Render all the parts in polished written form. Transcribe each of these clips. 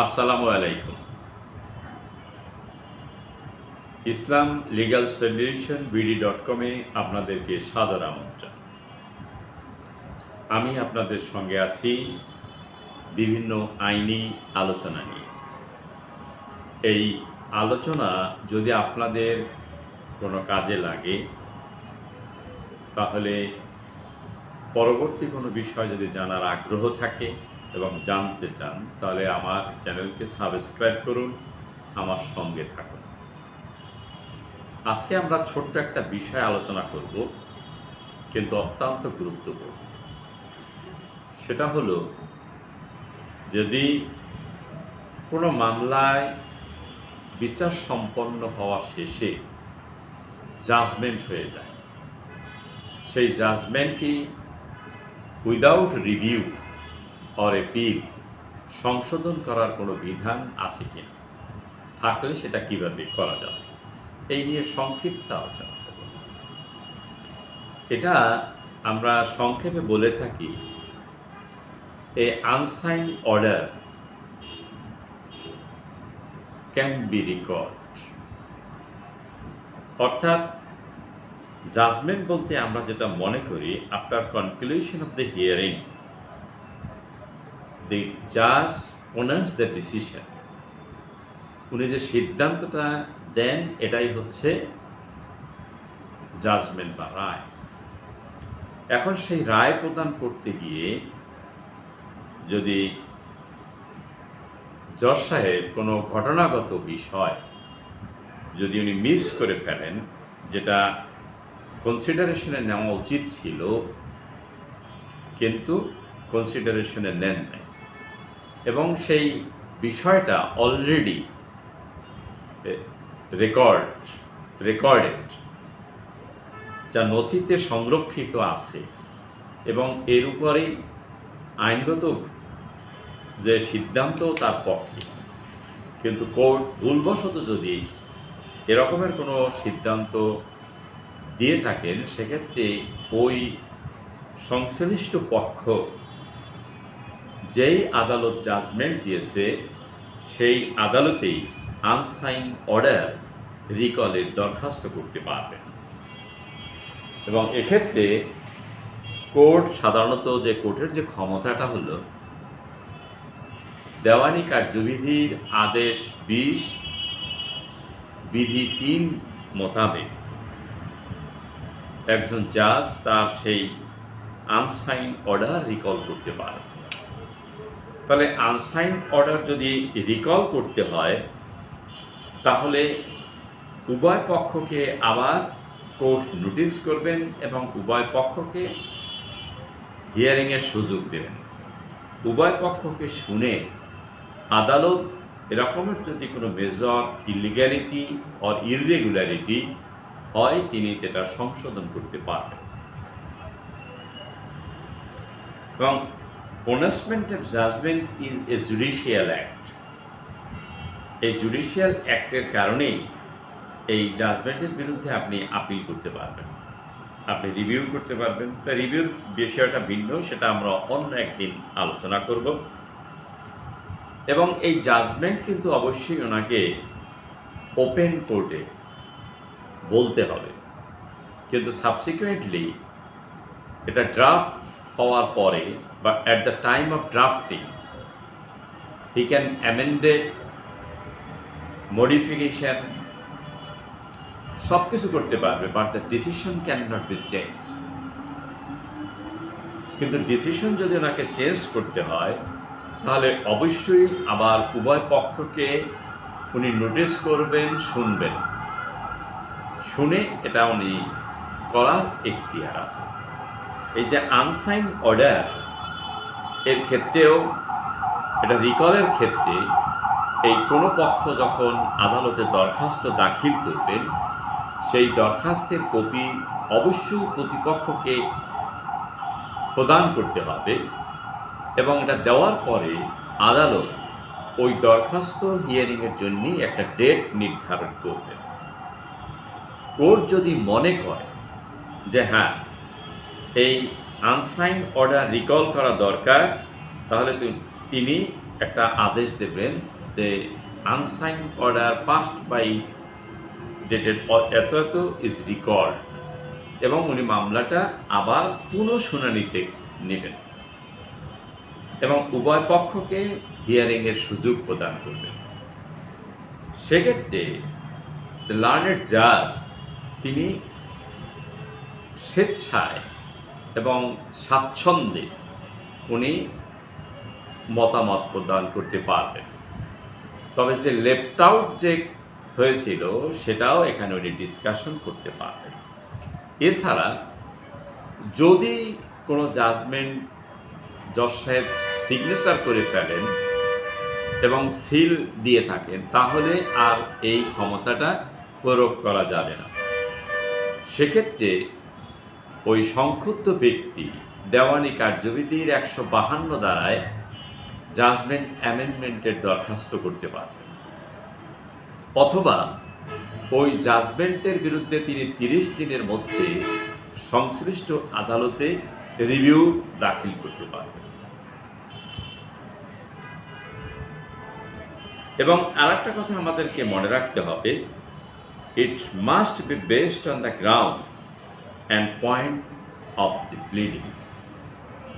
আসসালামু আলাইকুম। ইসলাম legal solution বিডি.কমে আপনাদেরকে সাদর আমন্ত্রণ। আমি আপনাদের সঙ্গে আছি বিভিন্ন আইনি আলোচনা নিয়ে। এই আলোচনা যদি আপনাদের কোনো কাজে লাগে, তাহলে পরবর্তী কোনো বিষয় যদি জানার আগ্রহ থাকে এবং জানতে চান, তাহলে আমার চ্যানেলকে সাবস্ক্রাইব করুন, আমার সঙ্গে থাকুন। আজকে আমরা ছোট্ট একটা বিষয় আলোচনা করব, কিন্তু অত্যন্ত গুরুত্বপূর্ণ। সেটা হলো, যদি কোনো মামলায় বিচার সম্পন্ন হওয়া শেষে জাজমেন্ট হয়ে যায়, সেই জাজমেন্ট কি উইদাউট রিভিউ অর এপিল সংশোধন করার কোনো বিধান আছে কিনা, থাকলে সেটা কিভাবে করা যাবে, এই নিয়ে সংক্ষিপ্ত আলোচনা করব। এটা আমরা সংক্ষেপে বলে থাকি a unsigned order can be recalled. অর্থাৎ জাজমেন্ট বলতে আমরা যেটা মনে করি, after conclusion of the hearing the জাজ প্রনাউন্স দ্য ডিসিশন। উনি যে সিদ্ধান্তটা দেন, এটাই হচ্ছে জাজমেন্ট বা রায়। এখন সেই রায় প্রদান করতে গিয়ে যদি জজ সাহেব কোনো ঘটনাগত বিষয় যদি উনি মিস করে ফেলেন, যেটা কনসিডারেশনে নেওয়া উচিত ছিল কিন্তু কনসিডারেশনে নেন নাই, এবং সেই বিষয়টা অলরেডি রেকর্ডেড, যা নথিতে সংরক্ষিত আছে, এবং এর উপরেই আইনগত যে সিদ্ধান্ত তার পক্ষে, কিন্তু কোর্ট ভুলবশত যদি এরকমের কোনো সিদ্ধান্ত দিয়ে থাকেন, সেক্ষেত্রে ওই সংশ্লিষ্ট পক্ষ যেই আদালত জাজমেন্ট দিয়েছে, সেই আদালতেই আনসাইন অর্ডার রিকলের দরখাস্ত করতে পারবেন। এবং এক্ষেত্রে কোর্ট সাধারণত যে কোর্টের যে ক্ষমতাটা হলো, দেওয়ানি কার্যবিধির আদেশ 20 বিধি 3 মোতাবেক একজন জাজ তার সেই আনসাইন অর্ডার রিকল করতে পারে। তাহলে আনসাইন অর্ডার যদি রিকল করতে হয়, তাহলে উভয় পক্ষকে আবার কোর্ট নোটিশ করবেন এবং উভয় পক্ষকে হিয়ারিংয়ের সুযোগ দেবেন। উভয় পক্ষকে শুনে আদালত এরকমের যদি কোনো মেজর ইলিগ্যালিটি অর ইররেগুলারিটি হয়, তিনি এটা সংশোধন করতে পারবেন। এবং pronouncement of judgment is a judicial act. এই জুডিশিয়াল অ্যাক্টের কারণেই এই জাজমেন্টের বিরুদ্ধে আপনি আপিল করতে পারবেন, আপনি রিভিউ করতে পারবেন। তা রিভিউর বিষয়টা ভিন্ন, সেটা আমরা অন্য একদিন আলোচনা করব। এবং এই জাজমেন্ট কিন্তু অবশ্যই ওনাকে ওপেন কোর্টে বলতে হবে, কিন্তু সাবসিকুয়েন্টলি এটা ড্রাফট হওয়ার পরে বা at the time of drafting he can amended, modification সব কিছু করতে পারবে, but the decision can not be change. কিন্তু ডিসিশন যদি ওনাকে চেঞ্জ করতে হয়, তাহলে অবশ্যই আবার উভয় পক্ষকে উনি নোটিশ করবেন, শুনবেন, শুনে এটা উনি করার এখতিয়ার আছে। এই যে আনসাইন অর্ডার, এর ক্ষেত্রেও এটা রিকলের ক্ষেত্রে এই কোনো পক্ষ যখন আদালতে দরখাস্ত দাখিল করবেন, সেই দরখাস্তের কপি অবশ্যই প্রতিপক্ষকে প্রদান করতে হবে, এবং এটা দেওয়ার পরে আদালত ওই দরখাস্ত হিয়ারিংয়ের জন্যই একটা ডেট নির্ধারণ করবেন। কোর্ট যদি মনে করে যে হ্যাঁ, এই আনসাইন অর্ডার রিকল করা দরকার, তাহলে তিনি একটা আদেশ দেবেন যে unsigned order passed by dated এত এত ইজ রিকর্ড, এবং উনি মামলাটা আবার পুনঃ শুনানিতে নেবেন এবং উভয় পক্ষকে হিয়ারিংয়ের সুযোগ প্রদান করবেন। সেক্ষেত্রে দ্য লার্নেড জাজ তিনি স্বেচ্ছায় এবং স্বাচ্ছন্দ্যে উনি মতামত প্রদান করতে পারবেন। তবে যে লেফট আউট যে হয়েছিল সেটাও এখানে উনি ডিসকাশন করতে পারবেন। এছাড়া যদি কোনো জাজমেন্ট জজ সাহেব সিগনেচার করে ফেলেন এবং সিল দিয়ে থাকেন, তাহলে আর এই ক্ষমতাটা প্রয়োগ করা যাবে না। সেক্ষেত্রে ওই সংক্ষুব্ধ ব্যক্তি দেওয়ানি কার্যবিধির 152 ধারায় জাজমেন্ট অ্যামেন্ডমেন্টের দরখাস্ত করতে পারবেন, অথবা ওই জাজমেন্টের বিরুদ্ধে তিনি 30 দিনের মধ্যে সংশ্লিষ্ট আদালতে রিভিউ দাখিল করতে পারবেন। এবং আরেকটা কথা আমাদেরকে মনে রাখতে হবে, it must be based on the ground and point of the pleadings.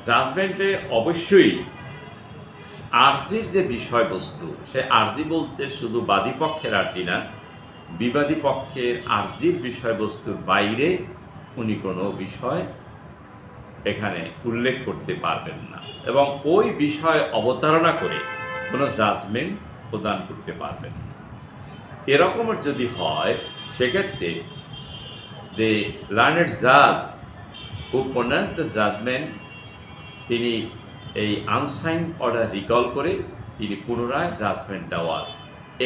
জাজমেন্টে অবশ্যই আর্জির যে বিষয়বস্তু, সে আর্জি বলতে শুধু বাদী পক্ষের আর্জি না, বিবাদী পক্ষের আর্জির বিষয়বস্তুর বাইরে উনি কোনো বিষয় এখানে উল্লেখ করতে পারবেন না, এবং ওই বিষয় অবতারণা করে কোনো জাজমেন্ট প্রদান করতে পারবেন। এরকমের যদি হয়, সেক্ষেত্রে দ্য লার্নেড জাজ হু প্রনাউন্স দ্য জাজমেন্ট তিনি এই আনসাইন অর্ডার রিকল করে তিনি পুনরায় জাজমেন্ট দেওয়ার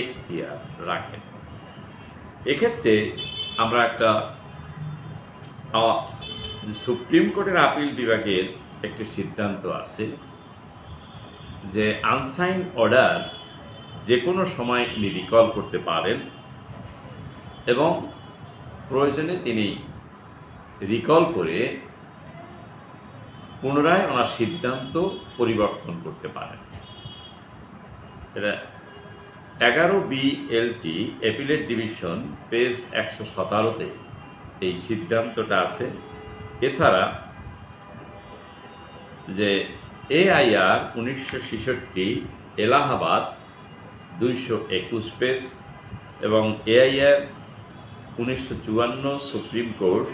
এখতিয়ার রাখেন। এক্ষেত্রে আমরা একটা সুপ্রিম কোর্টের আপিল বিভাগের একটি সিদ্ধান্ত আছে যে আনসাইন অর্ডার যে কোনো সময় তিনি রিকল করতে পারেন এবং প্রয়োজনে তিনি রিকল করে পুনরায় ওনার সিদ্ধান্ত পরিবর্তন করতে পারেন। এটা 11 BLT অ্যাপিলেট ডিভিশন পেজ 117-তে এই সিদ্ধান্তটা আছে। এছাড়া যে AIR 1966 এলাহাবাদ 221 পেজ এবং AIR 1954 সুপ্রিম কোর্ট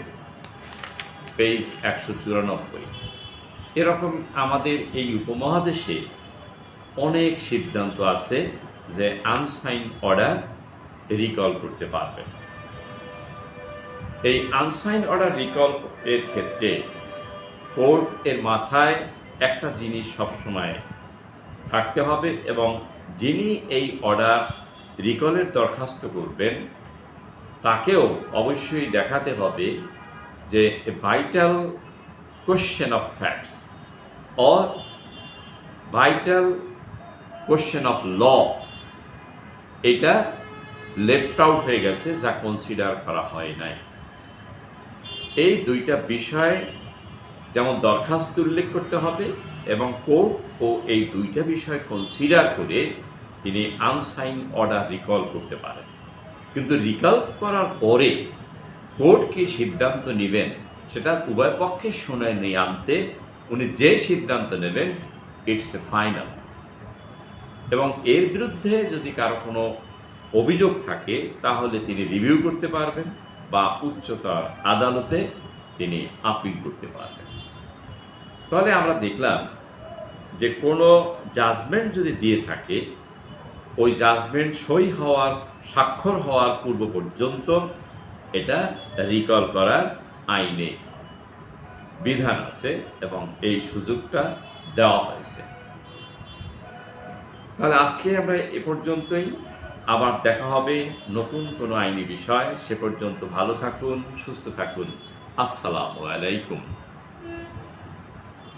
পেজ 194। এরকম আমাদের এই উপমহাদেশে অনেক সিদ্ধান্ত আছে যে আনসাইন অর্ডার রিকল করতে পারবেন। এই আনসাইন অর্ডার রিকল এর ক্ষেত্রে কোর্ট এর মাথায় একটা জিনিস সবসময় থাকতে হবে, এবং যিনি এই অর্ডার রিকলের দরখাস্ত করবেন তাকেও অবশ্যই দেখাতে হবে যে vital question of facts or vital question of law এটা লেফট আউট হয়ে গেছে, যা কনসিডার করা হয় নাই। এই দুইটা বিষয় যেমন দরখাস্ত উল্লেখ করতে হবে, এবং কোর্ট ও এই দুইটা বিষয় কনসিডার করে তিনি আনসাইন অর্ডার রিকল করতে পারেন। কিন্তু রিকল করার পরে কোর্ট কি সিদ্ধান্ত নেবেন সেটা উভয় পক্ষের শুনানি আনতে উনি যে সিদ্ধান্ত নেবেন ইটস এ ফাইনাল, এবং এর বিরুদ্ধে যদি কারো কোনো অভিযোগ থাকে তাহলে তিনি রিভিউ করতে পারবেন বা উচ্চতর আদালতে তিনি আপিল করতে পারবেন। তাহলে আমরা দেখলাম যে কোনো জাজমেন্ট যদি দিয়ে থাকে, ওই জাজমেন্ট সই হওয়ার স্বাক্ষর হওয়ার পূর্ব পর্যন্ত এটা রিকল করার আইনে বিধান আছে এবং এই সুযোগটা দেওয়া হয়েছে। তাহলে আজকে আমরা এ পর্যন্তই, আবার দেখা হবে নতুন কোনো আইনি বিষয়। সে পর্যন্ত ভালো থাকুন, সুস্থ থাকুন। আসসালামু আলাইকুম।